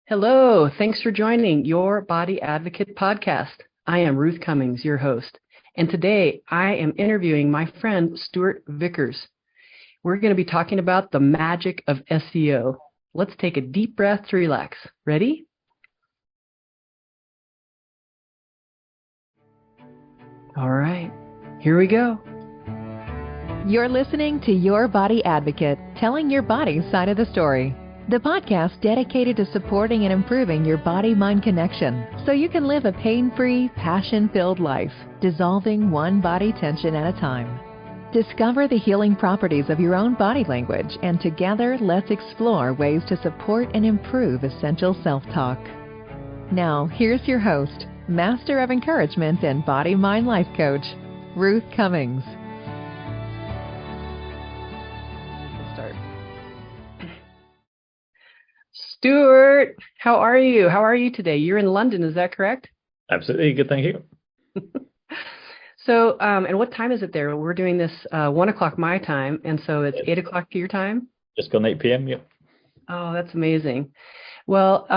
Hello, thanks for joining Your Body Advocate podcast. I am Ruth Cummings, your host, and today I am interviewing my friend Stewart Vickers. We're going to be talking about the magic of SEO. Let's take a deep breath to relax. Ready? All right, here we go. You're listening to Your Body Advocate, telling your body's side of the story. The podcast dedicated to supporting and improving your body-mind connection so you can live a pain-free, passion-filled life, dissolving one body tension at a time. Discover the healing properties of your own body language, and together let's explore ways to support and improve essential self-talk. Now, here's your host, Master of Encouragement and Body-Mind Life Coach, Ruth Cummings. Stewart, how are you? How are you today? You're in London, is that correct? Absolutely. Good. Thank you. So, and what time is it there? We're doing this 1 o'clock my time, and so it's 8 o'clock your time? Just gone 8 p.m. Yep. Oh, that's amazing. Well,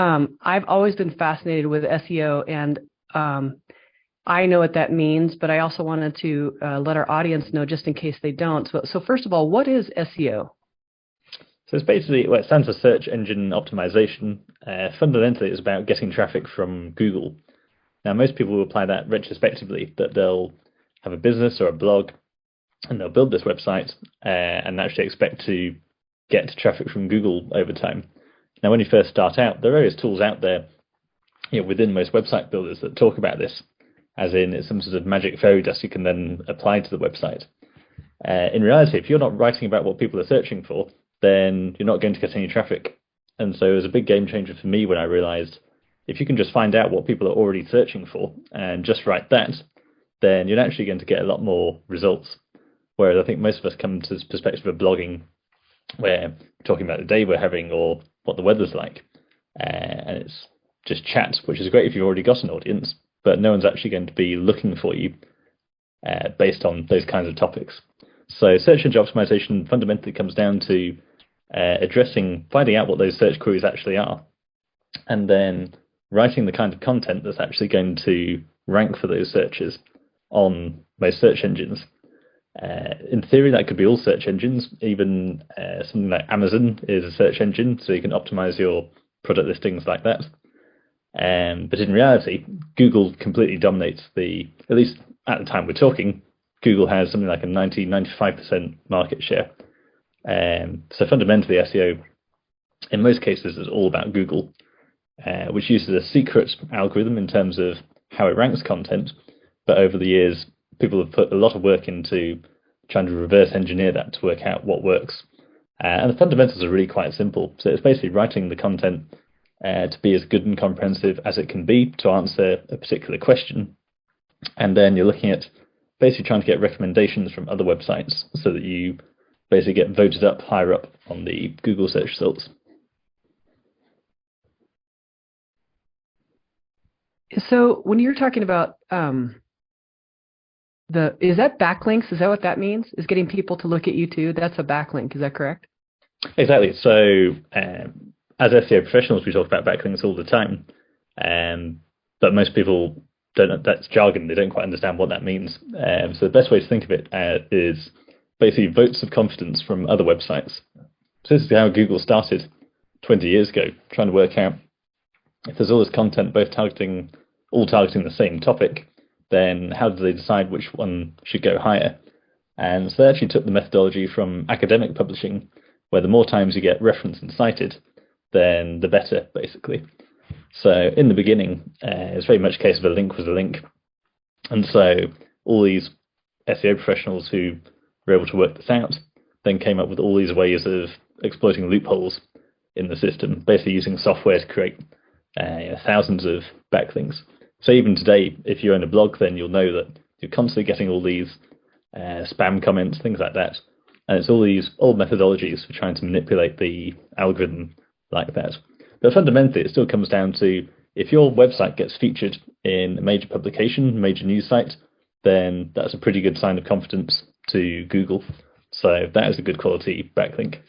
I've always been fascinated with SEO, and I know what that means, but I also wanted to let our audience know just in case they don't. So first of all, what is SEO? So it's basically, well, it stands for search engine optimization. Fundamentally, it's about getting traffic from Google. Now, most people will apply that retrospectively, that they'll have a business or a blog, and they'll build this website and actually expect to get traffic from Google over time. Now, when you first start out, there are various tools out there, within most website builders that talk about this, as in it's some sort of magic fairy dust you can then apply to the website. In reality, if you're not writing about what people are searching for, then you're not going to get any traffic. And so it was a big game changer for me when I realized if you can just find out what people are already searching for and just write that, then you're actually going to get a lot more results. Whereas I think most of us come to this perspective of blogging where we're talking about the day we're having or what the weather's like. And it's just chat, which is great if you've already got an audience, but no one's actually going to be looking for you based on those kinds of topics. So search engine optimization fundamentally comes down to finding out what those search queries actually are, and then writing the kind of content that's actually going to rank for those searches on most search engines. In theory, that could be all search engines, even something like Amazon is a search engine, so you can optimize your product listings like that. But in reality, Google completely dominates at least at the time we're talking, Google has something like a 90-95% market share. So fundamentally, SEO, in most cases, is all about Google, which uses a secret algorithm in terms of how it ranks content. But over the years, people have put a lot of work into trying to reverse engineer that to work out what works. And the fundamentals are really quite simple. So it's basically writing the content to be as good and comprehensive as it can be to answer a particular question. And then you're looking at basically trying to get recommendations from other websites so that you basically get voted up higher up on the Google search results. So when you're talking about is that backlinks? Is that what that means? Is getting people to look at you too? That's a backlink. Is that correct? Exactly. So as SEO professionals, we talk about backlinks all the time, but most people don't. That's jargon. They don't quite understand what that means. So the best way to think of it is basically votes of confidence from other websites. So this is how Google started 20 years ago, trying to work out if there's all this content all targeting the same topic, then how do they decide which one should go higher? And so they actually took the methodology from academic publishing, where the more times you get referenced and cited, then the better, basically. So in the beginning, it was very much a case of a link was a link. And so all these SEO professionals who were able to work this out then came up with all these ways of exploiting loopholes in the system, basically using software to create thousands of backlinks. So even today, if you own a blog, then you'll know that you're constantly getting all these spam comments, things like that. And it's all these old methodologies for trying to manipulate the algorithm like that. But fundamentally, it still comes down to if your website gets featured in a major publication, major news site, then that's a pretty good sign of confidence to Google. So that is a good quality backlink.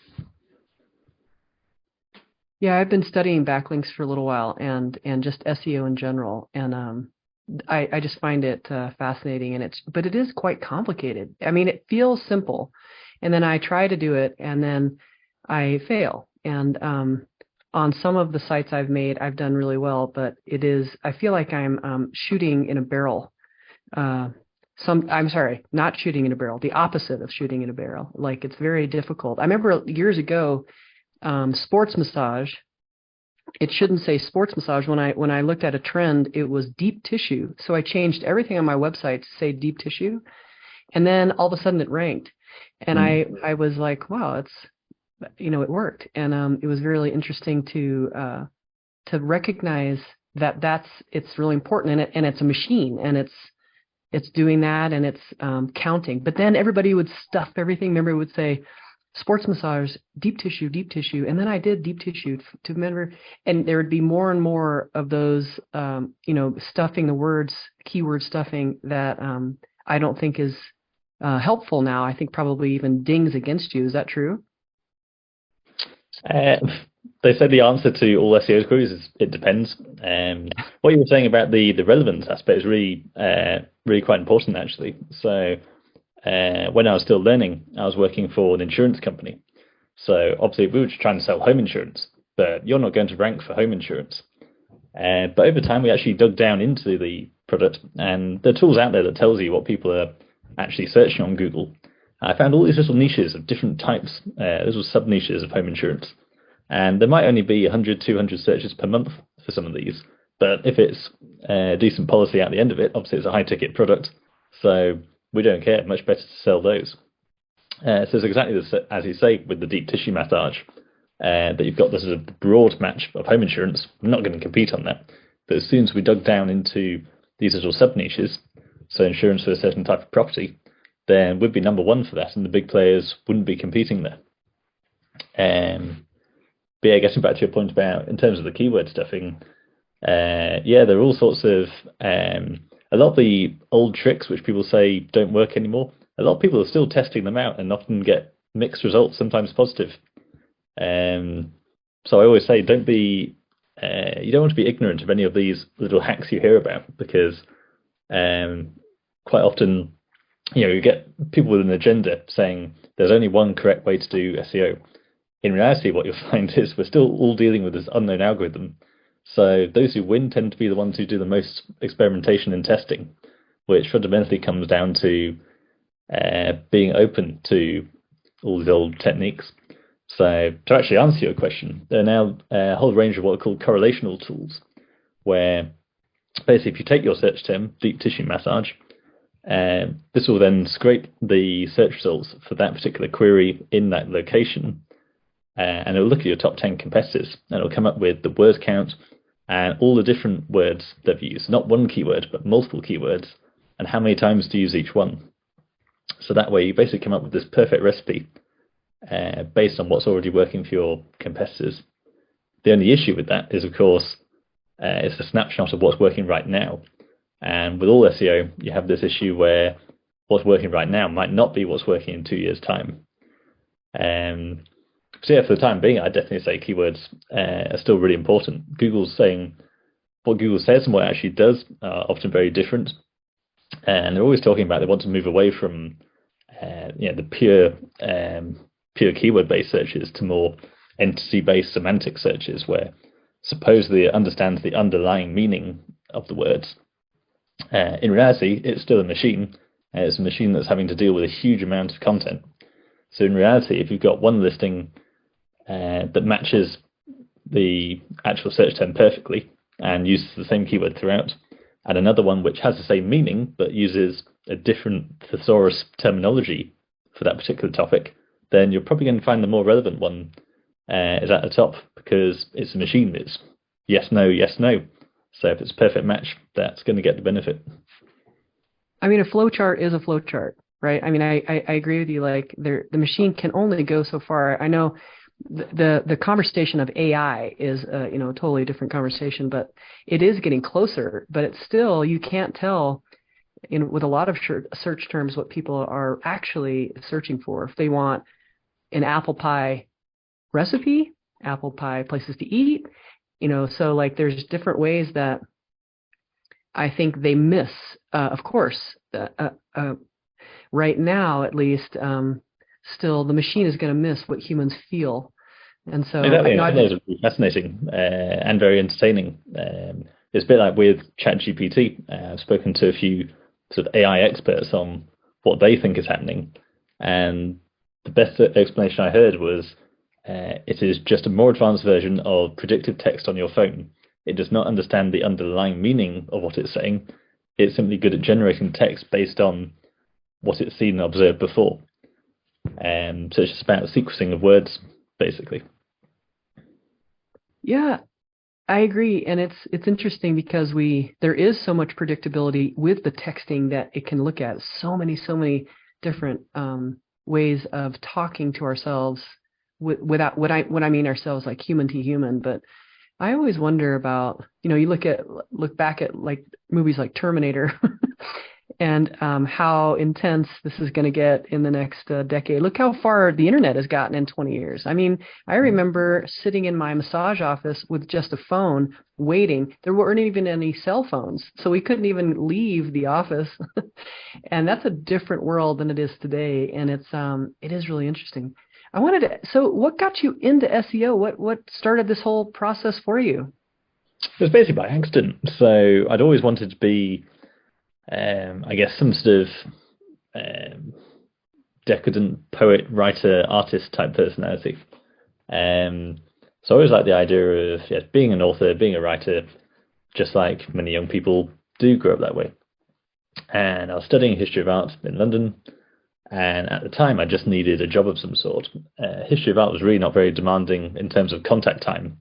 Yeah, I've been studying backlinks for a little while and just SEO in general. And I just find it fascinating, and but it is quite complicated. I mean, it feels simple, and then I try to do it, and then I fail. And on some of the sites I've made, I've done really well, but I feel like I'm shooting in a barrel. Uh, I'm sorry, not shooting in a barrel, the opposite of shooting in a barrel. Like it's very difficult. I remember years ago, sports massage. It shouldn't say sports massage. When I looked at a trend, it was deep tissue. So I changed everything on my website to say deep tissue, and then all of a sudden it ranked. And I was like, wow, it worked. And it was really interesting to recognize that it's really important, and it's a machine, and it's doing that, and it's counting. But then everybody would stuff everything. Remember, it would say sports massage, deep tissue. And then I did deep tissue to remember, and there would be more and more of those, stuffing the words, keyword stuffing that I don't think is helpful now. I think probably even dings against you. Is that true? Uh, they say the answer to all SEO queries is it depends. What you were saying about the relevance aspect is really quite important, actually. So when I was still learning, I was working for an insurance company. So obviously we were just trying to sell home insurance, but you're not going to rank for home insurance. But over time, we actually dug down into the product, and there are tools out there that tells you what people are actually searching on Google. I found all these little niches of different types, little sub-niches of home insurance. And there might only be 100, 200 searches per month for some of these. But if it's a decent policy at the end of it, obviously it's a high-ticket product, so we don't care. Much better to sell those. So it's exactly as you say with the deep tissue massage, that you've got this sort of broad match of home insurance. I'm not going to compete on that. But as soon as we dug down into these little sub-niches, so insurance for a certain type of property, then we'd be number one for that, and the big players wouldn't be competing there. But yeah, getting back to your point about in terms of the keyword stuffing, there are all sorts of a lot of the old tricks which people say don't work anymore. A lot of people are still testing them out and often get mixed results, sometimes positive. So I always say, you don't want to be ignorant of any of these little hacks you hear about, because quite often, you get people with an agenda saying there's only one correct way to do SEO. In reality, what you'll find is we're still all dealing with this unknown algorithm. So those who win tend to be the ones who do the most experimentation and testing, which fundamentally comes down to being open to all these old techniques. So to actually answer your question, there are now a whole range of what are called correlational tools, where basically if you take your search term, deep tissue massage, this will then scrape the search results for that particular query in that location, and it'll look at your top 10 competitors, and it'll come up with the word count and all the different words they've used, not one keyword, but multiple keywords, and how many times to use each one. So that way you basically come up with this perfect recipe based on what's already working for your competitors. The only issue with that is, of course, it's a snapshot of what's working right now. And with all SEO, you have this issue where what's working right now might not be what's working in 2 years' time. So yeah, for the time being, I definitely say keywords are still really important. Google's saying what Google says and what it actually does are often very different. And they're always talking about they want to move away from the pure keyword-based searches to more entity-based semantic searches, where supposedly it understands the underlying meaning of the words. In reality, it's still a machine. It's a machine that's having to deal with a huge amount of content. So in reality, if you've got one listing that matches the actual search term perfectly and uses the same keyword throughout, and another one which has the same meaning but uses a different thesaurus terminology for that particular topic, then you're probably going to find the more relevant one is at the top, because it's a machine. It's yes, no, yes, no. So if it's a perfect match, that's going to get the benefit. I mean, a flowchart is a flowchart, right? I mean, I agree with you. Like the machine can only go so far. I know the conversation of AI is a totally different conversation, but it is getting closer. But it's still, you can't tell with a lot of search terms what people are actually searching for. If they want an apple pie recipe, apple pie places to eat, so like there's different ways that I think they miss, of course, right now, at least, still the machine is going to miss what humans feel. And so, Exactly, and those are really fascinating and very entertaining. It's a bit like with ChatGPT. I've spoken to a few sort of AI experts on what they think is happening, and the best explanation I heard was it is just a more advanced version of predictive text on your phone. It does not understand the underlying meaning of what it's saying. It's simply good at generating text based on what it's seen and observed before. So it's just about sequencing of words, basically. Yeah, I agree, and it's interesting because there is so much predictability with the texting that it can look at so many different ways of talking to ourselves without what I mean ourselves like human to human. But I always wonder about, you look back at like movies like Terminator and how intense this is going to get in the next decade. Look how far the internet has gotten in 20 years. I mean, I remember sitting in my massage office with just a phone waiting. There weren't even any cell phones, so we couldn't even leave the office. And that's a different world than it is today. And it is really interesting. So what got you into SEO? What started this whole process for you? It was basically by accident. So I'd always wanted to be, I guess, some sort of decadent poet, writer, artist type personality. So I always liked the idea of being an author, being a writer, just like many young people do grow up that way. And I was studying history of art in London. And at the time, I just needed a job of some sort. History of art was really not very demanding in terms of contact time.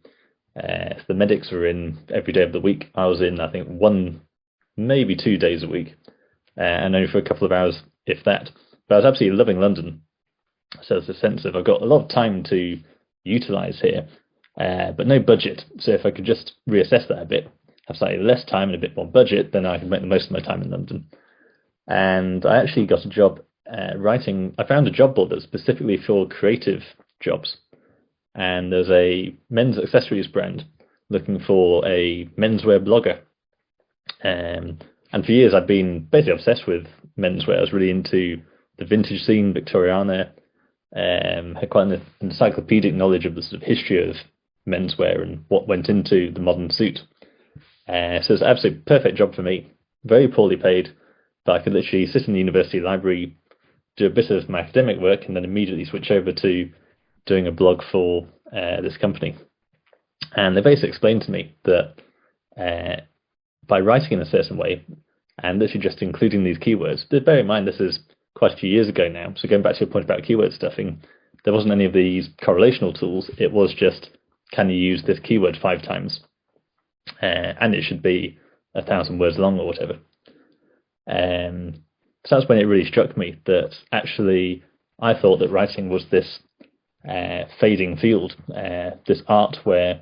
The medics were in every day of the week. I was in, I think, 1, maybe 2 days a week, and only for a couple of hours, if that. But I was absolutely loving London. So there's a sense of I've got a lot of time to utilise here, but no budget. So if I could just reassess that a bit, have slightly less time and a bit more budget, then I could make the most of my time in London. And I actually got a job writing. I found a job board that's specifically for creative jobs, and there's a men's accessories brand looking for a menswear blogger. And for years I'd been basically obsessed with menswear. I was really into the vintage scene, Victoriana, had quite an encyclopedic knowledge of the sort of history of menswear and what went into the modern suit. So it's an absolutely perfect job for me, very poorly paid, but I could literally sit in the university library, do a bit of my academic work, and then immediately switch over to doing a blog for this company. And they basically explained to me that by writing in a certain way, and literally just including these keywords, but bear in mind this is quite a few years ago now, so going back to your point about keyword stuffing, there wasn't any of these correlational tools. It was just, can you use this keyword 5 times? And it should be 1,000 words long or whatever. So that's when it really struck me that actually I thought that writing was this fading field, this art where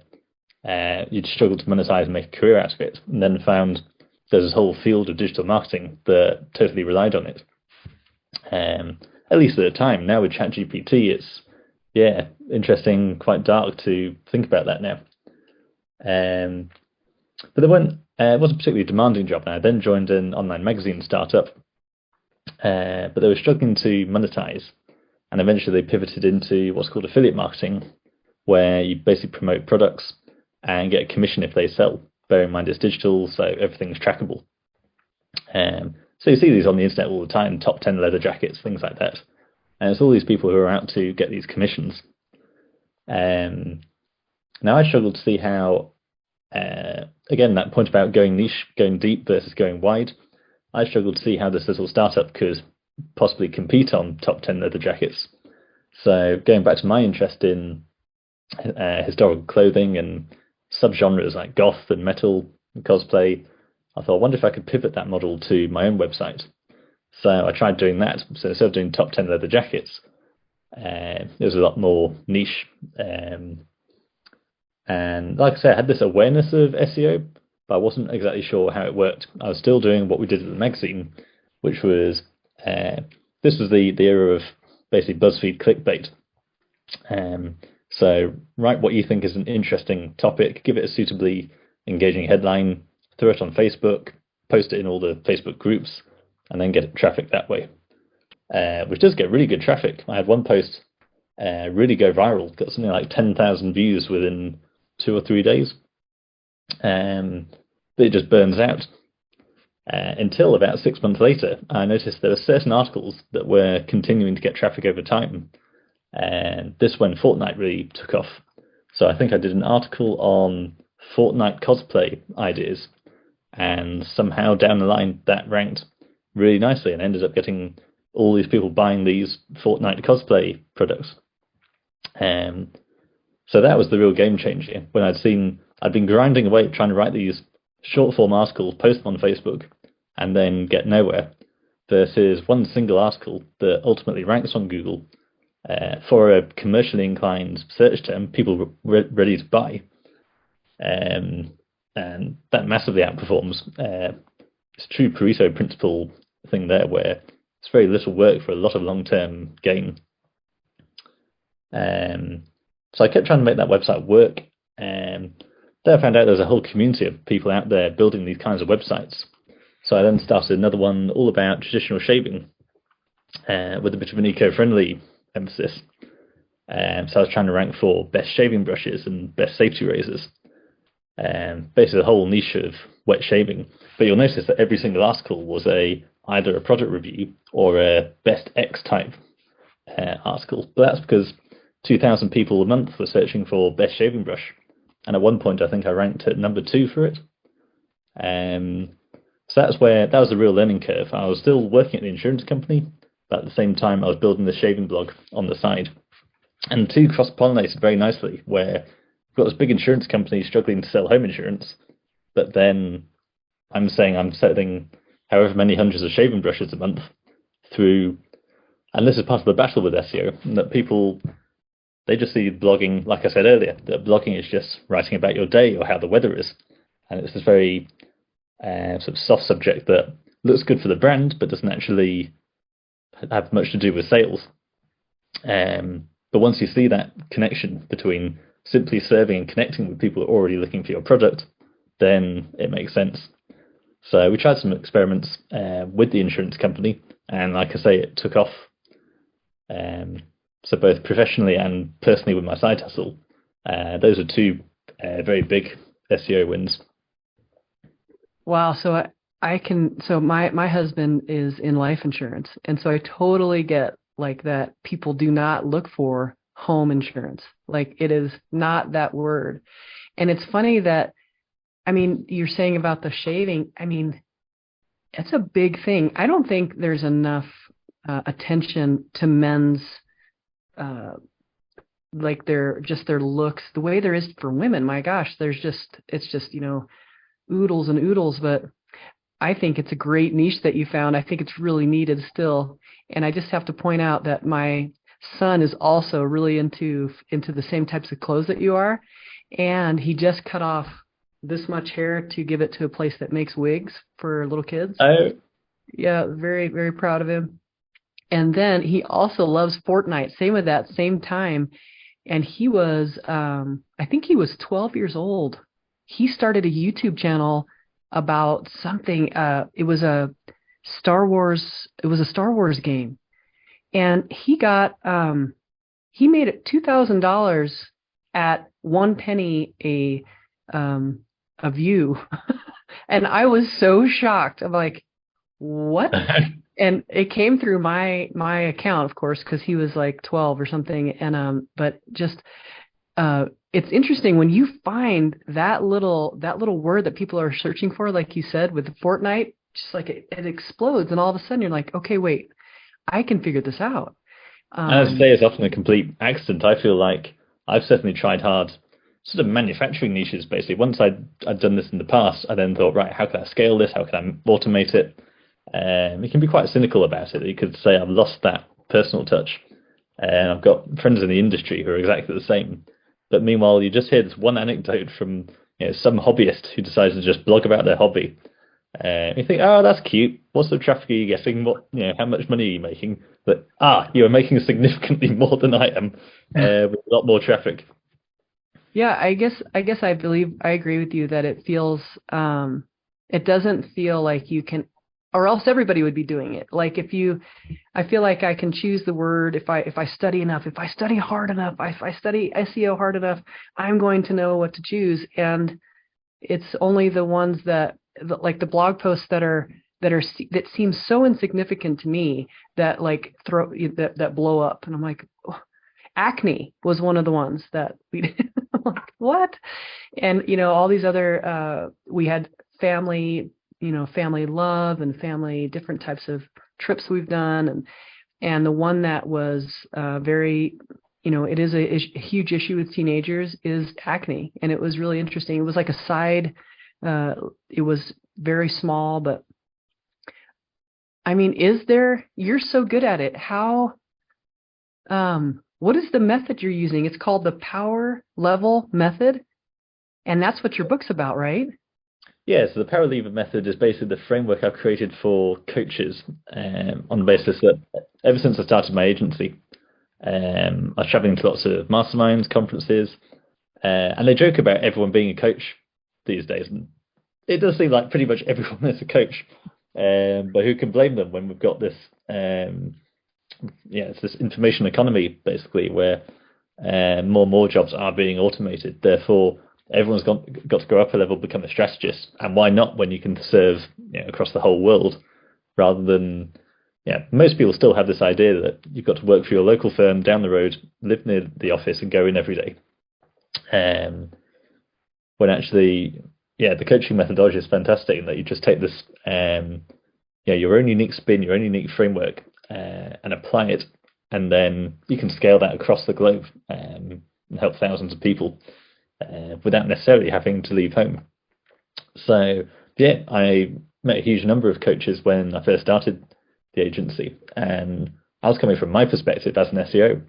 you'd struggle to monetize and make a career out of it, and then found there's this whole field of digital marketing that totally relied on it. At least at the time. Now with ChatGPT, it's interesting, quite dark to think about that now. But it wasn't a particularly demanding job. Now I then joined an online magazine startup, but they were struggling to monetize, and eventually they pivoted into what's called affiliate marketing, where you basically promote products and get a commission if they sell. Bear in mind it's digital, so everything's trackable. So you see these on the internet all the time, top 10 leather jackets, things like that. And it's all these people who are out to get these commissions. Now I struggle to see how, again, that point about going niche, going deep versus going wide, I struggle to see how this little startup could possibly compete on top 10 leather jackets. So going back to my interest in historical clothing and subgenres like goth and metal and cosplay, I thought, I wonder if I could pivot that model to my own website. So I tried doing that. So instead of doing top 10 leather jackets, it was a lot more niche. And like I say, I had this awareness of SEO, but I wasn't exactly sure how it worked. I was still doing what we did at the magazine, which was, this was the era of basically BuzzFeed clickbait. So write what you think is an interesting topic, give it a suitably engaging headline, throw it on Facebook, post it in all the Facebook groups, and then get traffic that way, which does get really good traffic. I had one post really go viral, got something like 10,000 views within 2 or 3 days. But it just burns out. Until about 6 months later, I noticed there were certain articles that were continuing to get traffic over time. And this when Fortnite really took off. So I think I did an article on Fortnite cosplay ideas, and somehow down the line that ranked really nicely and ended up getting all these people buying these Fortnite cosplay products. So that was the real game changer, when I'd been grinding away trying to write these short form articles, post them on Facebook, and then get nowhere, versus one single article that ultimately ranks on Google for a commercially inclined search term, people were ready to buy. And that massively outperforms this true Pareto principle thing there, where it's very little work for a lot of long-term gain. So I kept trying to make that website work. Then I found out there's a whole community of people out there building these kinds of websites. So I then started another one all about traditional shaving, with a bit of an eco-friendly emphasis. So I was trying to rank for best shaving brushes and best safety razors. Basically the whole niche of wet shaving. But you'll notice that every single article was either a product review or a best X type article. But that's because 2,000 people a month were searching for best shaving brush. And at one point, I think I ranked at number 2 for it. So that was the real learning curve. I was still working at the insurance company, but at the same time, I was building the shaving blog on the side. And the two cross-pollinated very nicely, where we've got this big insurance company struggling to sell home insurance, but then I'm saying I'm selling however many hundreds of shaving brushes a month through, and this is part of the battle with SEO, that people, they just see blogging, like I said earlier, that blogging is just writing about your day or how the weather is. And it's this very sort of soft subject that looks good for the brand, but doesn't actually have much to do with sales. But once you see that connection between simply serving and connecting with people who are already looking for your product, then it makes sense. So we tried some experiments with the insurance company, and like I say, it took off. So both professionally and personally with my side hustle, those are two very big SEO wins. Wow. So so my husband is in life insurance. And so I totally get like that people do not look for home insurance. Like it is not that word. And it's funny that, I mean, you're saying about the shaving, I mean, it's a big thing. I don't think there's enough attention to men's like their looks the way there is for women. My gosh, it's just, oodles and oodles, but I think it's a great niche that you found. I think it's really needed still. And I just have to point out that my son is also really into the same types of clothes that you are. And he just cut off this much hair to give it to a place that makes wigs for little kids. Oh. Yeah, very, very proud of him. And then he also loves Fortnite. Same with that, same time. And he was, I think he was 12 years old. He started a YouTube channel about something. It was a Star Wars game. And he made it $2,000 at 1 penny a view. And I was so shocked. I'm like, what? And it came through my account, of course, because he was like 12 or something. And but just it's interesting when you find that little word that people are searching for, like you said with Fortnite, just like it explodes, and all of a sudden you're like, okay, wait, I can figure this out. As I say, it's often a complete accident. I feel like I've certainly tried hard, sort of manufacturing niches. Basically, once I'd done this in the past, I then thought, right, how can I scale this? How can I automate it? You can be quite cynical about it. You could say I've lost that personal touch, and I've got friends in the industry who are exactly the same. But meanwhile, you just hear this one anecdote from some hobbyist who decides to just blog about their hobby. You think, oh, that's cute. What sort of traffic are you getting? How much money are you making? that, you are making significantly more than I am, with a lot more traffic. Yeah, I guess I believe I agree with you that it feels it doesn't feel like you can, or else everybody would be doing it. Like I feel like I can choose the word if I study enough, if I study hard enough, if I study SEO hard enough, I'm going to know what to choose. And it's only the ones like the blog posts that seem so insignificant to me that like that blow up, and I'm like, oh, acne was one of the ones that we did. I'm like, what? And all these other we had family love and family different types of trips we've done, and the one that was very it is a huge issue with teenagers is acne, and it was really interesting. It was like a side, it was very small, but I mean, you're so good at it. How, what is the method you're using? It's called the Power Level Method, and that's what your book's about, right? Yeah, so the Power Lever method is basically the framework I've created for coaches, on the basis that ever since I started my agency, I was traveling to lots of masterminds, conferences, and they joke about everyone being a coach these days. And it does seem like pretty much everyone is a coach, but who can blame them when we've got this, it's this information economy, basically, where more and more jobs are being automated. Therefore, everyone's got to go up a level, become a strategist. And why not when you can serve across the whole world, rather than, most people still have this idea that you've got to work for your local firm down the road, live near the office and go in every day. When actually, the coaching methodology is fantastic in that you just take this, your own unique spin, your own unique framework, and apply it. And then you can scale that across the globe, and help thousands of people, without necessarily having to leave home. So I met a huge number of coaches when I first started the agency, and I was coming from my perspective as an SEO,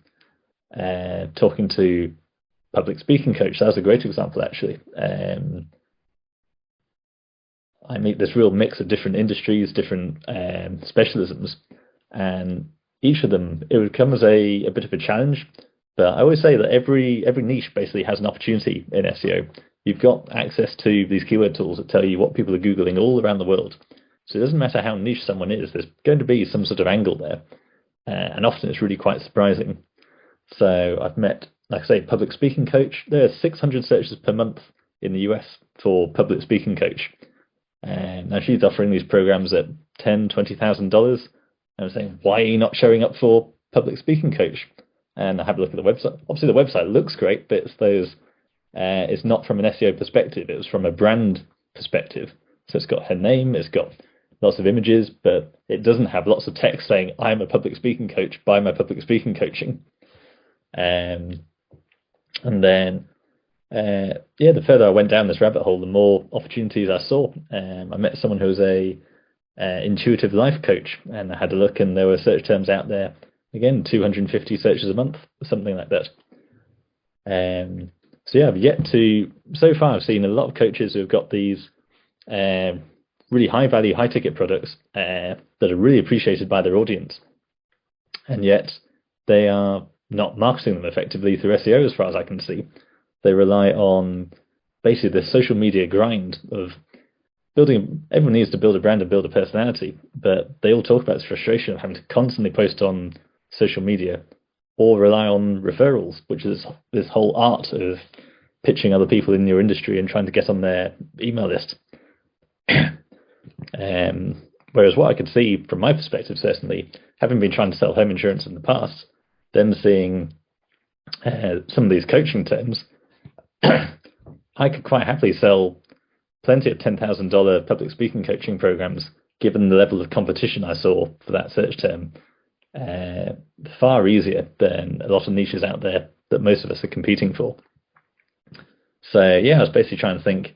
talking to public speaking coach. That was a great example, actually. I meet this real mix of different industries, different specialisms, and each of them, it would come as a bit of a challenge. But I always say that every niche basically has an opportunity in SEO. You've got access to these keyword tools that tell you what people are Googling all around the world. So it doesn't matter how niche someone is, there's going to be some sort of angle there. And often it's really quite surprising. So I've met, like I say, public speaking coach. There are 600 searches per month in the US for public speaking coach. And now she's offering these programs at $10,000, $20,000. And I'm saying, why are you not showing up for public speaking coach? And I have a look at the website. Obviously, the website looks great, but it's not from an SEO perspective. It was from a brand perspective. So it's got her name, it's got lots of images, but it doesn't have lots of text saying, I'm a public speaking coach, buy my public speaking coaching. And then, the further I went down this rabbit hole, the more opportunities I saw. I met someone who was a intuitive life coach, and I had a look, and there were search terms out there. Again, 250 searches a month, something like that. So far I've seen a lot of coaches who have got these really high value, high ticket products that are really appreciated by their audience. And yet they are not marketing them effectively through SEO as far as I can see. They rely on basically the social media grind of building. Everyone needs to build a brand and build a personality, but they all talk about this frustration of having to constantly post on social media or rely on referrals, which is this whole art of pitching other people in your industry and trying to get on their email list. Whereas what I could see from my perspective, certainly, having been trying to sell home insurance in the past, then seeing some of these coaching terms, I could quite happily sell plenty of $10,000 public speaking coaching programs, given the level of competition I saw for that search term. Far easier than a lot of niches out there that most of us are competing for. So I was basically trying to think,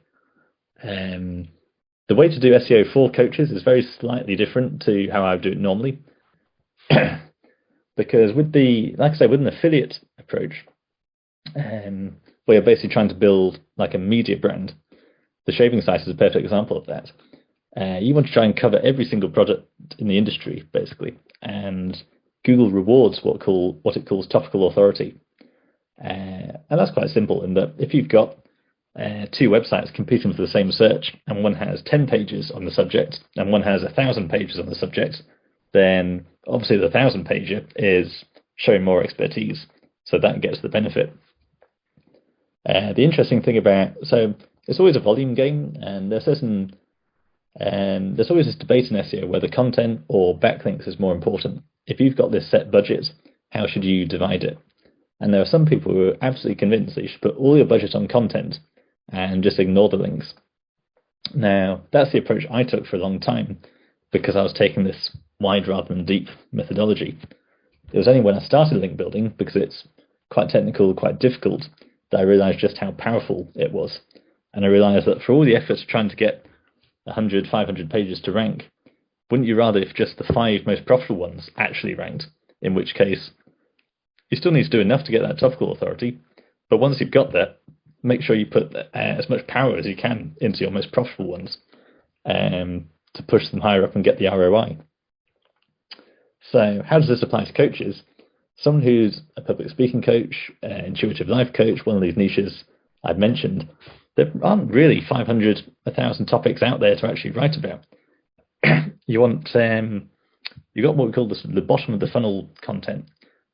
the way to do SEO for coaches is very slightly different to how I would do it normally. Because with an affiliate approach, where you're basically trying to build like a media brand, the shaving site is a perfect example of that. You want to try and cover every single product in the industry, basically. And Google rewards what it calls topical authority. And that's quite simple in that if you've got two websites competing for the same search, and one has 10 pages on the subject and one has 1,000 pages on the subject, then obviously the 1,000-pager is showing more expertise, so that gets the benefit. The interesting thing so it's always a volume game, and there's always this debate in SEO whether content or backlinks is more important. If you've got this set budget, how should you divide it? And there are some people who are absolutely convinced that you should put all your budget on content and just ignore the links. Now, that's the approach I took for a long time because I was taking this wide rather than deep methodology. It was only when I started link building, because it's quite technical, quite difficult, that I realized just how powerful it was. And I realized that for all the effort of trying to get 100, 500 pages to rank, wouldn't you rather if just the 5 most profitable ones actually ranked? In which case, you still need to do enough to get that topical authority, but once you've got that, make sure you put as much power as you can into your most profitable ones to push them higher up and get the ROI. So how does this apply to coaches? Someone who's a public speaking coach, intuitive life coach, one of these niches I've mentioned, there aren't really 500, 1,000 topics out there to actually write about. You got what we call the bottom of the funnel content,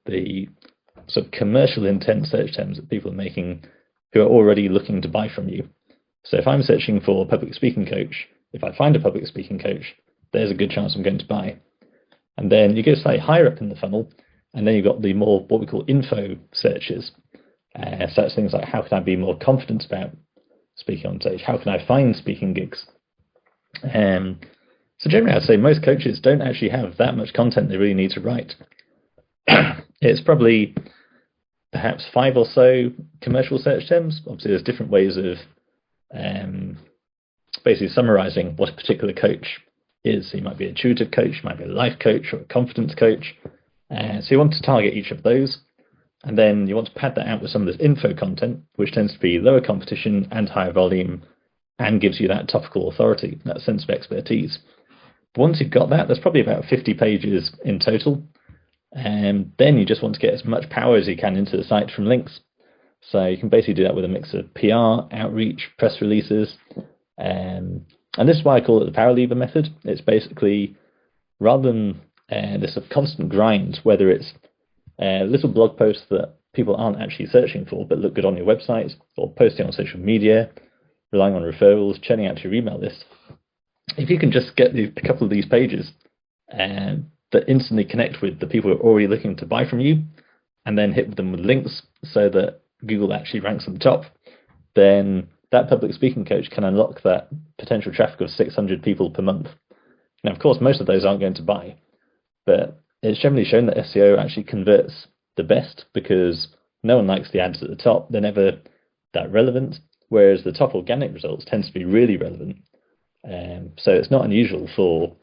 the sort of commercial intent search terms that people are making who are already looking to buy from you. So if I'm searching for a public speaking coach, if I find a public speaking coach, there's a good chance I'm going to buy. And then you go slightly higher up in the funnel, and then you've got the more what we call info searches. So that's things like, how can I be more confident about speaking on stage? How can I find speaking gigs? So generally, I'd say most coaches don't actually have that much content they really need to write. It's probably perhaps 5 or so commercial search terms. Obviously, there's different ways of basically summarizing what a particular coach is. So you might be an intuitive coach, you might be a life coach or a confidence coach. So you want to target each of those, and then you want to pad that out with some of this info content, which tends to be lower competition and higher volume, and gives you that topical authority, that sense of expertise. But once you've got that, there's probably about 50 pages in total, and then you just want to get as much power as you can into the site from links. So you can basically do that with a mix of PR, outreach, press releases, and this is why I call it the power lever method. It's basically, rather than this sort of constant grind, whether it's little blog posts that people aren't actually searching for but look good on your website, or posting on social media, relying on referrals, churning out your email list, if you can just get a couple of these pages that instantly connect with the people who are already looking to buy from you, and then hit them with links so that Google actually ranks them top, then that public speaking coach can unlock that potential traffic of 600 people per month. Now, of course, most of those aren't going to buy, but it's generally shown that SEO actually converts the best because no one likes the ads at the top. They're never that relevant, whereas the top organic results tend to be really relevant. So it's not unusual for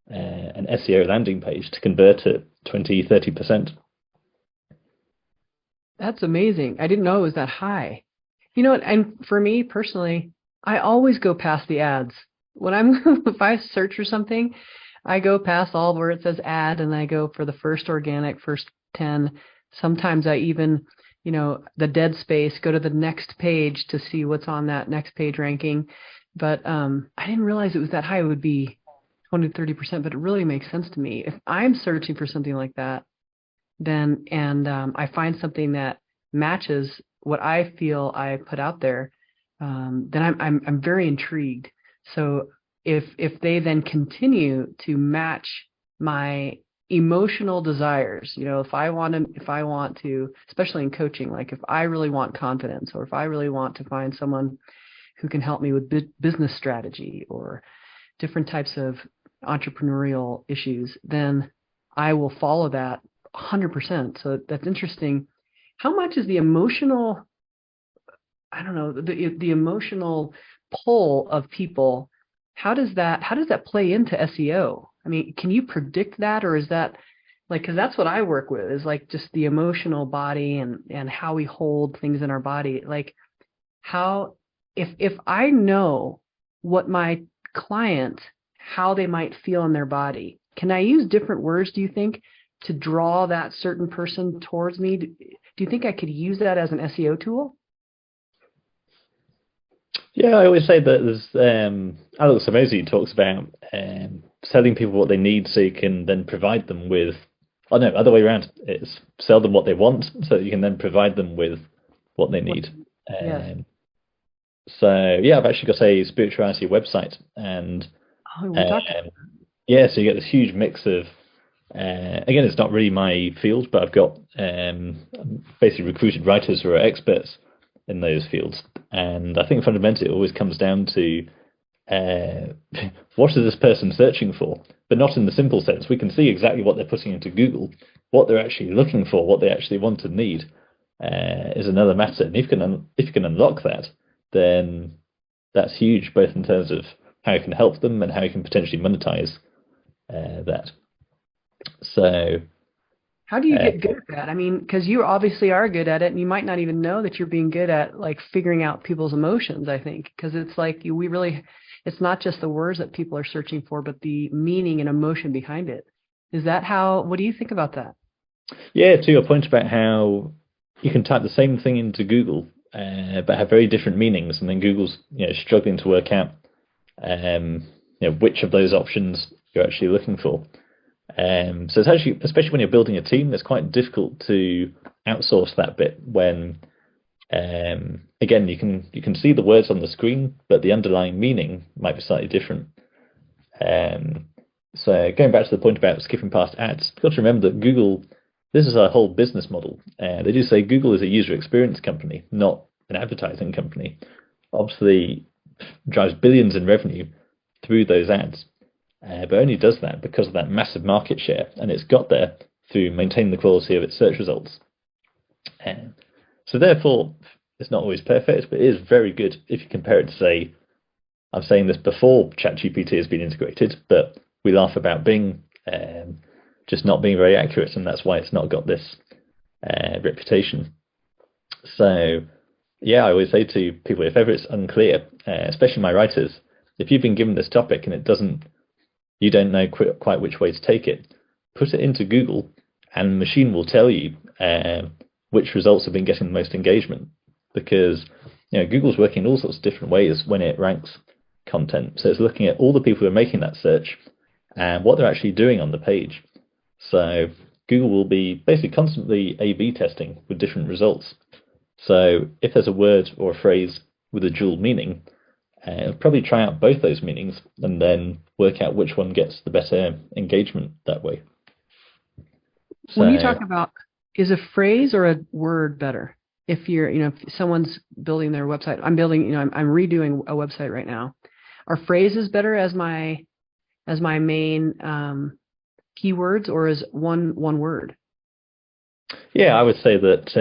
an SEO landing page to convert at 20, 30%. That's amazing. I didn't know it was that high. You know what? And for me personally, I always go past the ads. When if I search for something, I go past all where it says ad, and I go for the first organic, first 10. Sometimes I even, the dead space, go to the next page to see what's on that next page ranking. But I didn't realize it was that high. It would be 20 to 30%, but it really makes sense to me. If I'm searching for something like that, then I find something that matches what I feel I put out there, then I'm very intrigued. So if they then continue to match my emotional desires, if I want to, especially in coaching, like if I really want confidence, or if I really want to find someone who can help me with business strategy or different types of entrepreneurial issues, then I will follow that 100%. So that's interesting. How much is the emotional, the emotional pull of people? How does that play into SEO? I mean, can you predict that, or is that because that's what I work with, is like just the emotional body and how we hold things in our body. Like how, if I know what my client, how they might feel in their body, can I use different words, do you think, to draw that certain person towards me? Do you think I could use that as an SEO tool? Yeah, I always say that there's Alex Hormozi talks about selling people what they need so you can then provide them with, oh no, other way around. It's sell them what they want so that you can then provide them with what they need. Yes. So yeah, I've actually got a spirituality website, and Oh, we talked. yeah, so you get this huge mix of again, it's not really my field, but I've got basically recruited writers who are experts in those fields. And I think fundamentally it always comes down to what is this person searching for, but not in the simple sense. We can see exactly what they're putting into Google, what they're actually looking for, what they actually want and need is another matter. And if you can unlock that, then that's huge, both in terms of how you can help them and how you can potentially monetize that. So how do you get good at that? I mean, because you obviously are good at it, and you might not even know that you're being good at like figuring out people's emotions. I think because it's like it's not just the words that people are searching for, but the meaning and emotion behind it. Is that how? What do you think about that? Yeah, to your point about how you can type the same thing into Google, but have very different meanings, and then Google's struggling to work out which of those options you're actually looking for. So it's actually, especially when you're building a team, it's quite difficult to outsource that bit when, again, you can see the words on the screen, but the underlying meaning might be slightly different. So going back to the point about skipping past ads, you've got to remember that Google, this is our whole business model. They do say Google is a user experience company, not an advertising company. Obviously, drives billions in revenue through those ads. But only does that because of that massive market share, and it's got there through maintaining the quality of its search results. So therefore, it's not always perfect, but it is very good if you compare it to, say, I'm saying this before ChatGPT has been integrated, but we laugh about Bing just not being very accurate, and that's why it's not got this reputation. So yeah, I always say to people, if ever it's unclear, especially my writers, if you've been given this topic and you don't know quite which way to take it, put it into Google and the machine will tell you which results have been getting the most engagement, because Google's working in all sorts of different ways when it ranks content. So it's looking at all the people who are making that search and what they're actually doing on the page. So Google will be basically constantly A/B testing with different results. So if there's a word or a phrase with a dual meaning, it'll probably try out both those meanings and then work out which one gets the better engagement that way. So, when you talk about, is a phrase or a word better? If you're, if someone's building their website, I'm redoing a website right now. Are phrases better as my main keywords, or is one word? Yeah, I would say that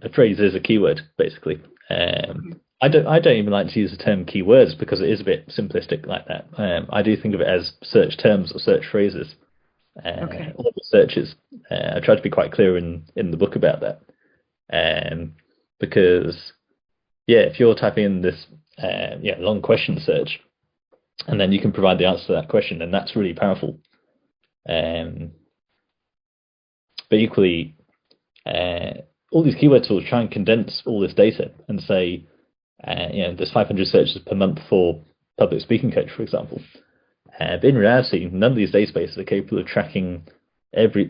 a phrase is a keyword, basically. I don't even like to use the term keywords because it is a bit simplistic like that. I do think of it as search terms or search phrases. Okay. Or searches. I try to be quite clear in the book about that. Because if you're typing in this long question search, and then you can provide the answer to that question, and that's really powerful. But equally, all these keyword tools try and condense all this data and say, there's 500 searches per month for public speaking coach, for example. But in reality, none of these databases are capable of tracking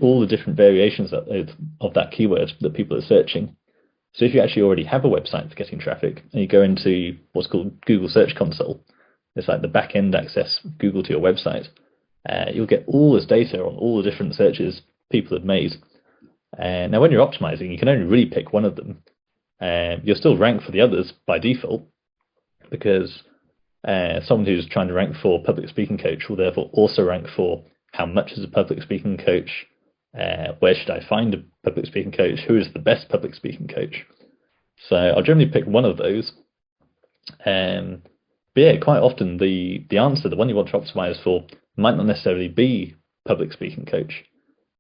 all the different variations of that keyword that people are searching. So if you actually already have a website for getting traffic and you go into what's called Google Search Console, it's like the back-end access Google to your website, you'll get all this data on all the different searches people have made. Now, when you're optimizing, you can only really pick one of them. You'll still rank for the others by default, because someone who's trying to rank for public speaking coach will therefore also rank for how much is a public speaking coach, where should I find a public speaking coach, who is the best public speaking coach. So I'll generally pick one of those. But yeah, quite often the answer, the one you want to optimize for, might not necessarily be public speaking coach,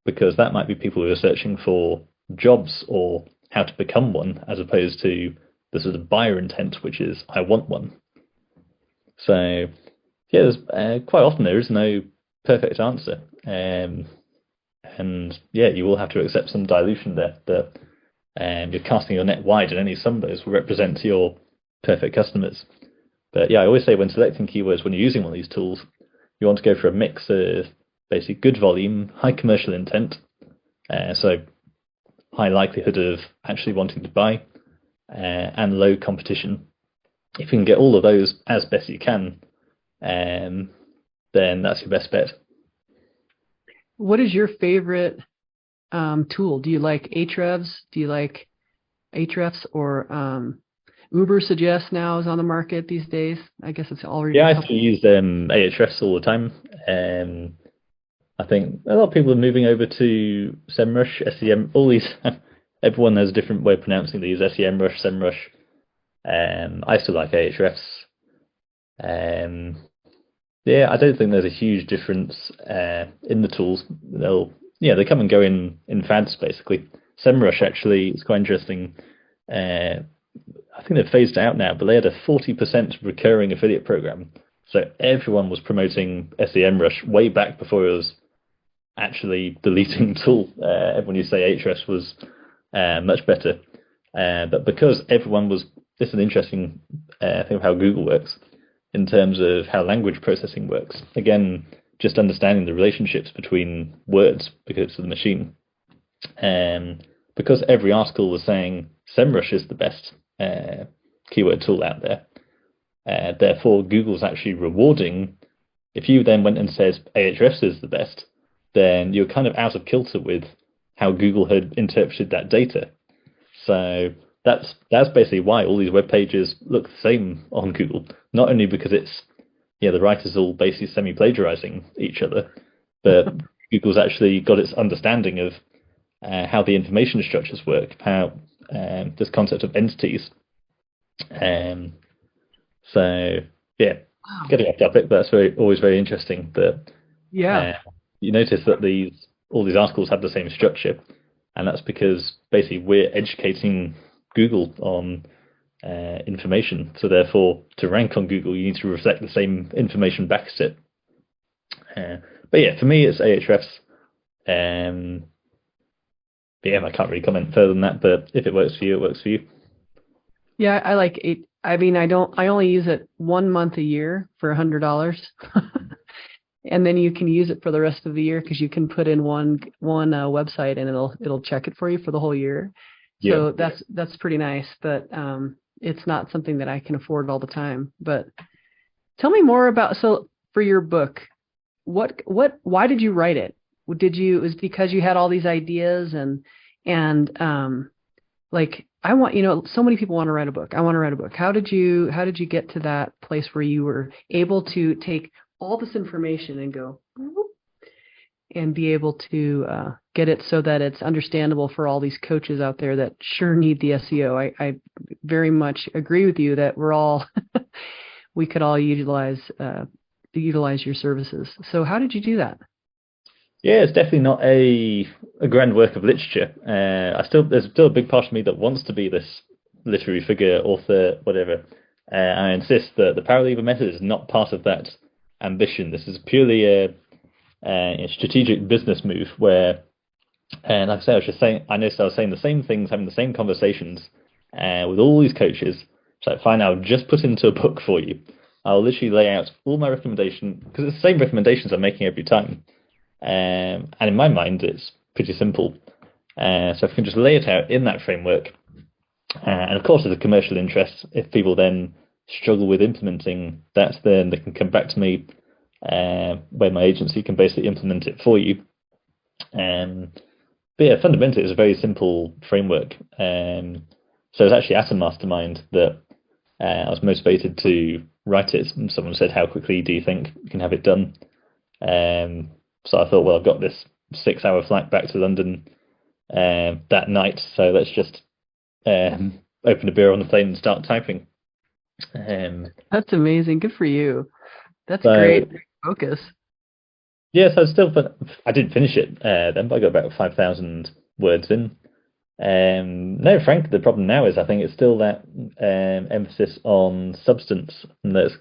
because that might be people who are searching for jobs or how to become one, as opposed to the sort of buyer intent, which is I want one. So yeah, there's quite often there is no perfect answer. And yeah, you will have to accept some dilution there, that you're casting your net wide, and only some of those will represent your perfect customers. But yeah, I always say when selecting keywords, when you're using one of these tools, you want to go for a mix of basically good volume, high commercial intent, so high likelihood of actually wanting to buy, and low competition. If you can get all of those as best you can, then that's your best bet. What is your favorite tool? Do you like Ahrefs? Do you like Ahrefs or Uber suggests now is on the market these days? I guess it's already. Yeah, I still use Ahrefs all the time. I think a lot of people are moving over to SEMrush, SEM. All these, everyone has a different way of pronouncing these. SEMrush, SEMrush. I still like Ahrefs. Yeah, I don't think there's a huge difference in the tools. They come and go in fads basically. SEMrush actually is quite interesting. I think they've phased it out now, but they had a 40% recurring affiliate program. So everyone was promoting SEMrush way back before it was actually the leading tool. Everyone used to say Ahrefs was much better. But because everyone was, this is an interesting thing of how Google works in terms of how language processing works. Again, just understanding the relationships between words because of the machine. Because every article was saying SEMrush is the best keyword tool out there. Therefore, Google's actually rewarding. If you then went and says Ahrefs is the best, then you're kind of out of kilter with how Google had interpreted that data. So that's basically why all these web pages look the same on Google. Not only because it's the writers all basically semi-plagiarizing each other, but Google's actually got its understanding of how the information structures work, how this concept of entities. So yeah, getting off topic, but that's always very interesting. That you notice that all these articles have the same structure, and that's because basically we're educating Google on information. So therefore, to rank on Google, you need to reflect the same information back at it. But yeah, for me, it's Ahrefs. I can't really comment further than that. But if it works for you, it works for you. Yeah, I like it. I mean, I only use it 1 month a year for $100. And then you can use it for the rest of the year because you can put in one website and it'll check it for you for the whole year. So that's pretty nice, but it's not something that I can afford all the time. But tell me more about, so for your book, why did you write it? It was because you had all these ideas and like I want, so many people want to write a book. I want to write a book. How did you get to that place where you were able to take all this information and go and be able to get it so that it's understandable for all these coaches out there that sure need the SEO? I very much agree with you that we could all utilize your services. So how did you do that? Yeah, it's definitely not a grand work of literature. There's still a big part of me that wants to be this literary figure, author, whatever. I insist that the Paralever method is not part of that ambition. This is purely a strategic business move where, and like I said, I was saying the same things, having the same conversations with all these coaches. So fine, I'll just put into a book for you. I'll literally lay out all my recommendations, because it's the same recommendations I'm making every time. And in my mind, it's pretty simple. So if I can just lay it out in that framework, and of course, there's a commercial interest. If people then struggle with implementing that, then they can come back to me, where my agency can basically implement it for you. But yeah, fundamentally, it's a very simple framework. So it's actually at a mastermind that I was motivated to write it. And someone said, "How quickly do you think you can have it done?" So I thought, well, I've got this 6-hour flight back to London that night, so let's just open a beer on the plane and start typing. That's amazing. Good for you. That's great focus. Yeah, so but I didn't finish it then, but I got about 5,000 words in. No, frankly, the problem now is I think it's still that emphasis on substance, and that's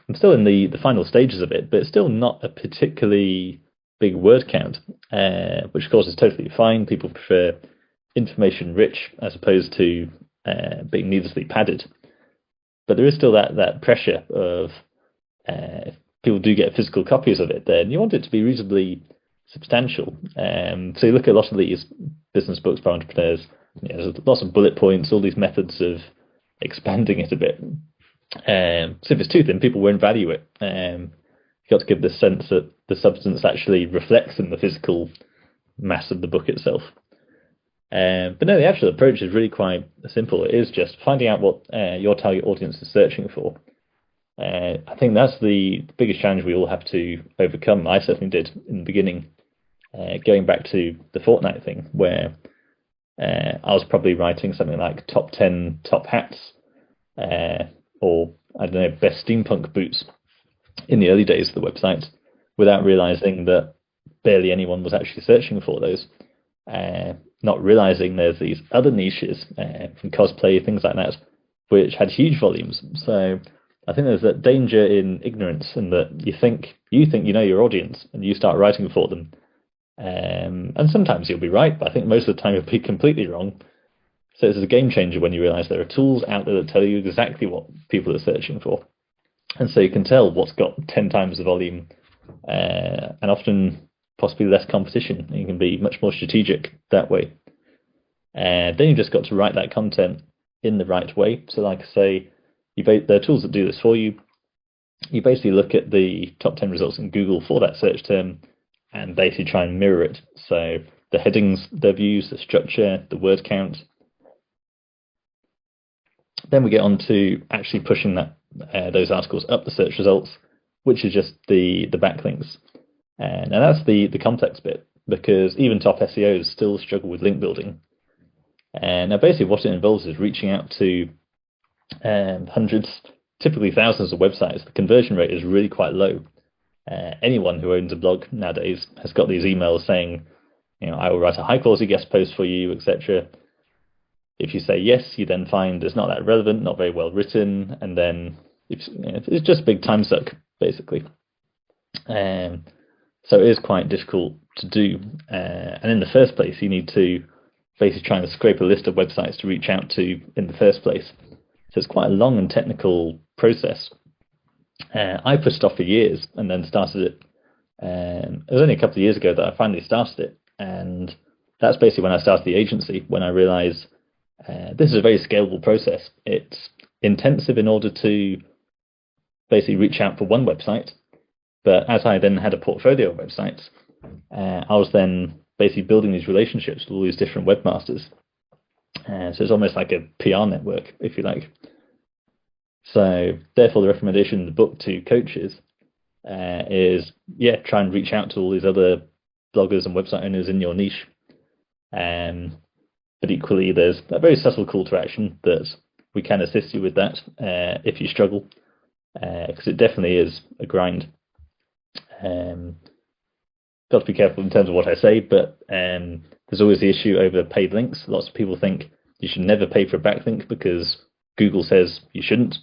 I'm still in the final stages of it, but it's still not a particularly big word count, which of course is totally fine. People prefer information rich as opposed to being needlessly padded. But there is still that pressure of if people do get physical copies of it, then you want it to be reasonably substantial. So you look at a lot of these business books by entrepreneurs, there's lots of bullet points, all these methods of expanding it a bit. So if it's too thin, people won't value it. You've got to give the sense that the substance actually reflects in the physical mass of the book itself. But no, the actual approach is really quite simple. It is just finding out what your target audience is searching for. I think that's the biggest challenge we all have to overcome. I certainly did in the beginning, going back to the Fortnite thing, where I was probably writing something like top 10 top hats, or I don't know, best steampunk boots in the early days of the website, without realizing that barely anyone was actually searching for those. Not realizing there's these other niches from cosplay, things like that, which had huge volumes. So I think there's that danger in ignorance, and that you think you know your audience, and you start writing for them. And sometimes you'll be right, but I think most of the time you'll be completely wrong. So it's a game changer when you realize there are tools out there that tell you exactly what people are searching for. And so you can tell what's got 10 times the volume, and often possibly less competition. You can be much more strategic that way. Then you've just got to write that content in the right way. So like I say, there are tools that do this for you. You basically look at the top 10 results in Google for that search term and basically try and mirror it. So the headings they've used, the structure, the word count. Then we get on to actually pushing those articles up the search results, which is just the backlinks. And that's the complex bit, because even top SEOs still struggle with link building. And now basically what it involves is reaching out to hundreds, typically thousands of websites. The conversion rate is really quite low. Anyone who owns a blog nowadays has got these emails saying, I will write a high quality guest post for you, etc. If you say yes, you then find it's not that relevant, not very well written, and then it's just a big time suck, basically. So it is quite difficult to do. And in the first place, you need to basically try and scrape a list of websites to reach out to in the first place. So it's quite a long and technical process. I put it off for years and then started it. It was only a couple of years ago that I finally started it. And that's basically when I started the agency, when I realized this is a very scalable process. It's intensive in order to basically reach out for one website. But as I then had a portfolio of websites, I was then basically building these relationships with all these different webmasters. So it's almost like a PR network, if you like. So therefore, the recommendation in the book to coaches is, try and reach out to all these other bloggers and website owners in your niche. But equally, there's a very subtle call to action that we can assist you with that if you struggle, because it definitely is a grind. Got to be careful in terms of what I say, but there's always the issue over paid links. Lots of people think you should never pay for a backlink because Google says you shouldn't.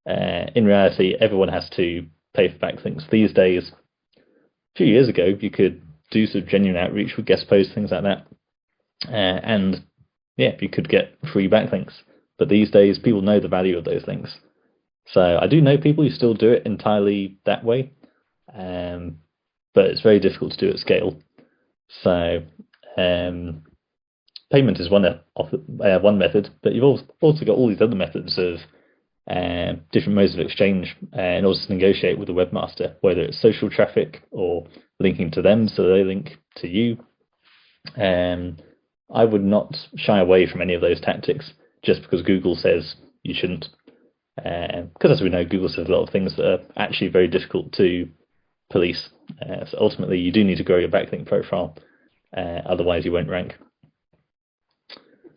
In reality, everyone has to pay for backlinks these days. A few years ago, you could do some genuine outreach with guest posts, things like that, and you could get free backlinks. But these days, people know the value of those links. So I do know people who still do it entirely that way, but it's very difficult to do at scale. So payment is one method, but you've also got all these other methods of different modes of exchange in order to negotiate with the webmaster, whether it's social traffic or linking to them so they link to you. I would not shy away from any of those tactics just because Google says you shouldn't. Because as we know, Google says a lot of things that are actually very difficult to police. So ultimately, you do need to grow your backlink profile, otherwise you won't rank.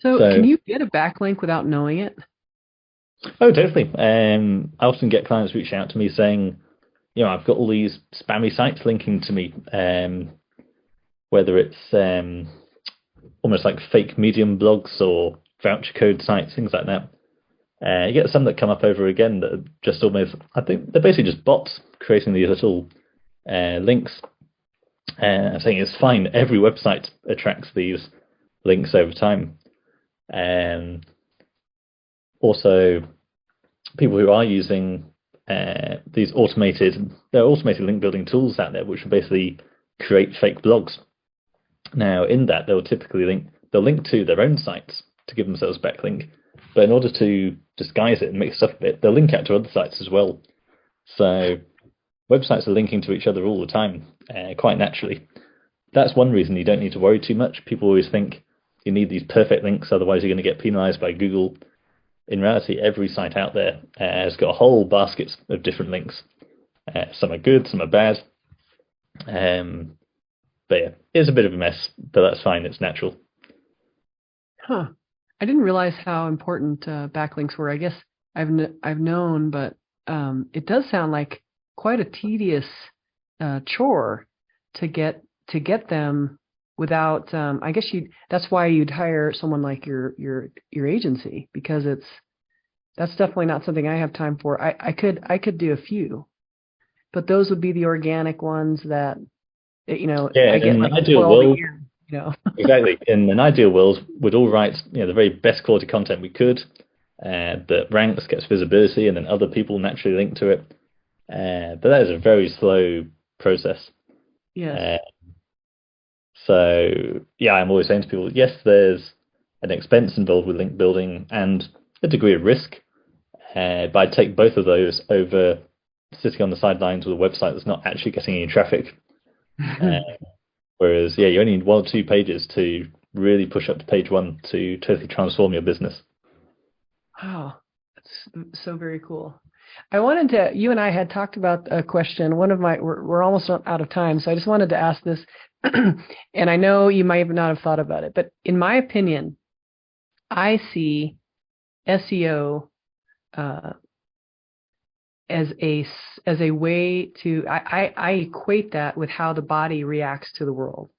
So can you get a backlink without knowing it? Oh, definitely. I often get clients reaching out to me saying, I've got all these spammy sites linking to me, whether it's almost like fake Medium blogs or voucher code sites, things like that. You get some that come up over again that are just almost, I think they're basically just bots creating these little links. I think it's fine. Every website attracts these links over time. Also, people who are using these there are automated link building tools out there which will basically create fake blogs. Now, in that, they'll link to their own sites to give themselves backlink, but in order to disguise it and mix stuff a bit, they'll link out to other sites as well. So websites are linking to each other all the time, quite naturally. That's one reason you don't need to worry too much. People always think you need these perfect links, otherwise you're going to get penalized by Google. In reality, every site out there has got a whole basket of different links. Some are good, some are bad. But yeah, it's a bit of a mess, but that's fine. It's natural. Huh. I didn't realize how important backlinks were. I guess I've known, but it does sound like quite a tedious chore to get them without. I guess that's why you'd hire someone like your agency, because that's definitely not something I have time for. I could do a few, but those would be the organic ones that Yeah, I get in like an ideal 12 a world, year. exactly. In an ideal world, we'd all write the very best quality content we could, that ranks, gets visibility, and then other people naturally link to it. But that is a very slow process. Yes. So yeah, I'm always saying to people, yes, there's an expense involved with link building and a degree of risk, but I'd take both of those over sitting on the sidelines with a website that's not actually getting any traffic. Whereas, you only need 1 or 2 pages to really push up to page 1 to totally transform your business. Wow, that's so very cool. You and I had talked about a question. We're almost out of time, so I just wanted to ask this. And I know you might not have thought about it, but in my opinion, I see SEO as a way to, I equate that with how the body reacts to the world.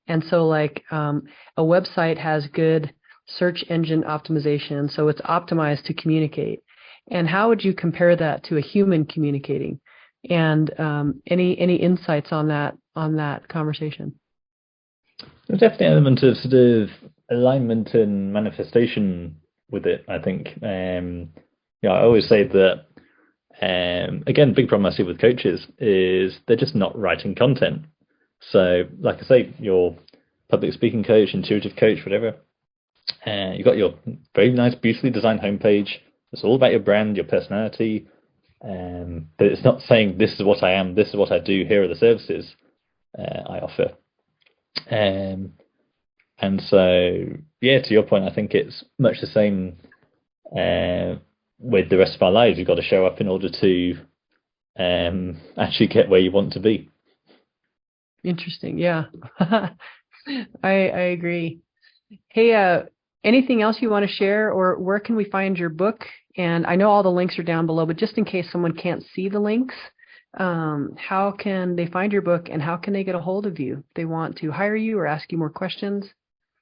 And so like a website has good search engine optimization, so it's optimized to communicate. And how would you compare that to a human communicating? And any insights on that conversation? There's definitely an element of sort of alignment and manifestation with it, I think. I always say that, again, the big problem I see with coaches is they're just not writing content. So, like I say, your public speaking coach, intuitive coach, whatever, you've got your very nice, beautifully designed homepage. It's all about your brand, your personality, but it's not saying this is what I am, this is what I do, here are the services I offer. And so, yeah, to your point, I think it's much the same with the rest of our lives. You've got to show up in order to actually get where you want to be. Interesting. Yeah. I agree. Hey, anything else you want to share, or where can we find your book? And I know all the links are down below, but just in case someone can't see the links, how can they find your book, and how can they get a hold of you if they want to hire you or ask you more questions?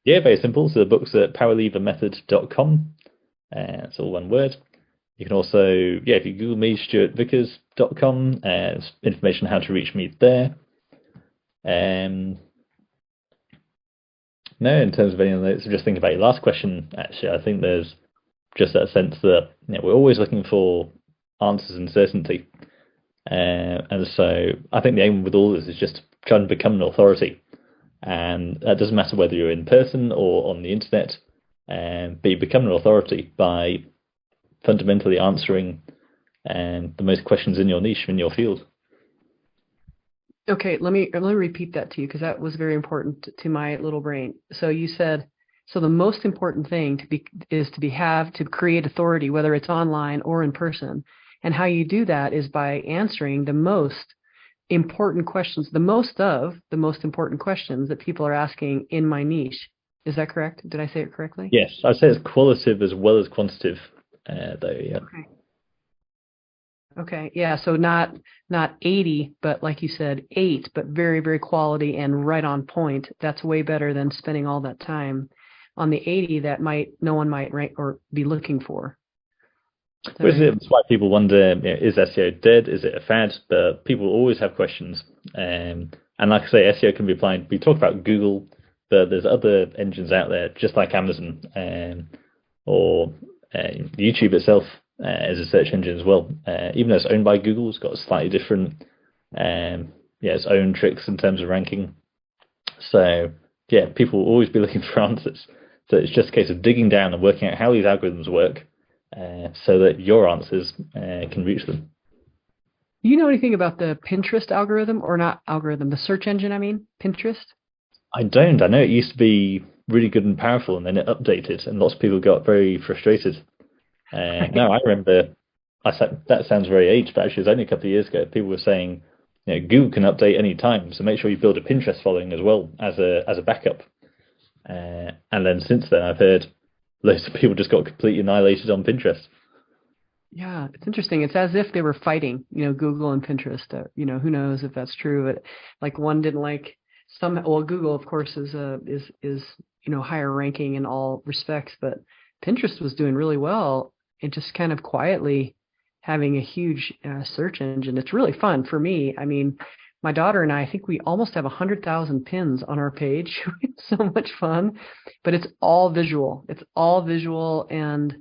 Yeah, very simple. So the book's at powerlevermethod.com. It's all one word. You can also, if you Google me, stewartvickers.com, there's information on how to reach me there. No, in terms of any of those, just think about your last question, actually, I think there's just that sense that we're always looking for answers and certainty. And so I think the aim with all this is just trying to become an authority. And that doesn't matter whether you're in person or on the internet, but you become an authority by fundamentally answering the most questions in your niche, in your field. Okay, let me repeat that to you, because that was very important to my little brain. So you said, so the most important thing to create authority, whether it's online or in person. And how you do that is by answering the most important questions, the most important questions that people are asking in my niche. Is that correct? Did I say it correctly? Yes, I'd say it's qualitative as well as quantitative, though. Yeah. Okay. Yeah. So not 80, but like you said, 8, but very, very quality and right on point. That's way better than spending all that time on the 80 that no one might rank or be looking for. That's why people wonder, is SEO dead? Is it a fad? But people always have questions. And like I say, SEO can be applied. We talk about Google, but there's other engines out there, just like Amazon, or YouTube itself is a search engine as well. Even though it's owned by Google, it's got a slightly different, its own tricks in terms of ranking. So yeah, people will always be looking for answers. So it's just a case of digging down and working out how these algorithms work, so that your answers can reach them. You know anything about the Pinterest algorithm, or not algorithm, the search engine, I mean, Pinterest? I don't. I know it used to be really good and powerful, and then it updated, and lots of people got very frustrated. No, I remember. I said that sounds very aged, but actually, it was only a couple of years ago. People were saying, Google can update any time, so make sure you build a Pinterest following as well as a backup. And then since then, I've heard loads of people just got completely annihilated on Pinterest. Yeah, it's interesting. It's as if they were fighting, Google and Pinterest. Who knows if that's true? But like one didn't like some. Well, Google, of course, is higher ranking in all respects, but Pinterest was doing really well and just kind of quietly having a huge search engine. It's really fun for me. I mean, my daughter and I think we almost have 100,000 pins on our page. It's so much fun, but it's all visual. It's all visual, and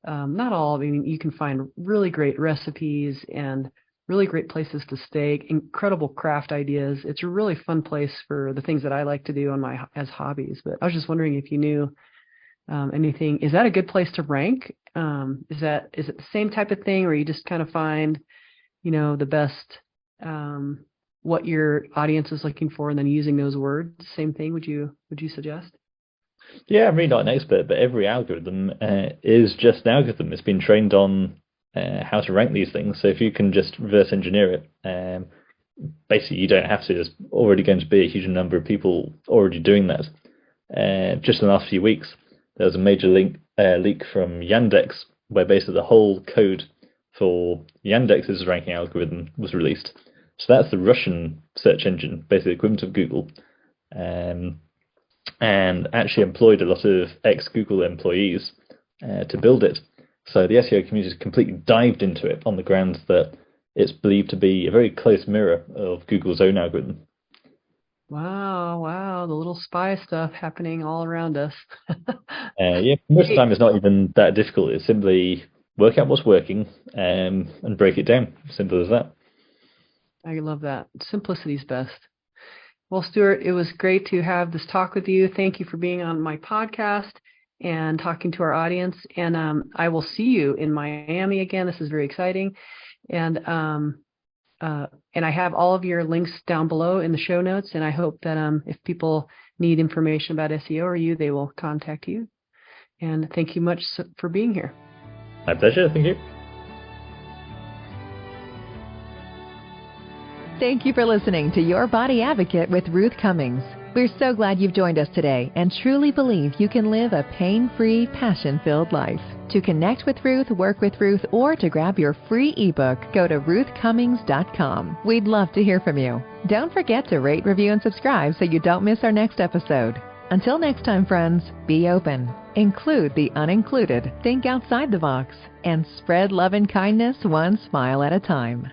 not all. I mean, you can find really great recipes and really great places to stay, incredible craft ideas. It's a really fun place for the things that I like to do as hobbies. But I was just wondering if you knew anything. Is that a good place to rank? Is it the same type of thing, or you just kind of find, the best, what your audience is looking for, and then using those words? Same thing. Would you suggest? Yeah, I'm really not an expert, but every algorithm is just an algorithm. It's been trained on how to rank these things. So if you can just reverse engineer it, basically you don't have to. There's already going to be a huge number of people already doing that. Just in the last few weeks, there was a major leak from Yandex, where basically the whole code for Yandex's ranking algorithm was released. So that's the Russian search engine, basically the equivalent of Google. And actually employed a lot of ex-Google employees to build it. So the SEO community has completely dived into it on the grounds that it's believed to be a very close mirror of Google's own algorithm. Wow, the little spy stuff happening all around us. Most of the time it's not even that difficult. It's simply work out what's working and break it down. Simple as that. I love that. Simplicity's best. Well, Stewart, it was great to have this talk with you. Thank you for being on my podcast and talking to our audience. And I will see you in Miami again. This is very exciting. And I have all of your links down below in the show notes. And I hope that if people need information about SEO or you, they will contact you. And thank you much for being here. My pleasure. Thank you. Thank you for listening to Your Body Advocate with Ruth Cummings. We're so glad you've joined us today and truly believe you can live a pain-free, passion-filled life. To connect with Ruth, work with Ruth, or to grab your free ebook, go to ruthcummings.com. We'd love to hear from you. Don't forget to rate, review, and subscribe so you don't miss our next episode. Until next time, friends, be open, include the unincluded, think outside the box, and spread love and kindness one smile at a time.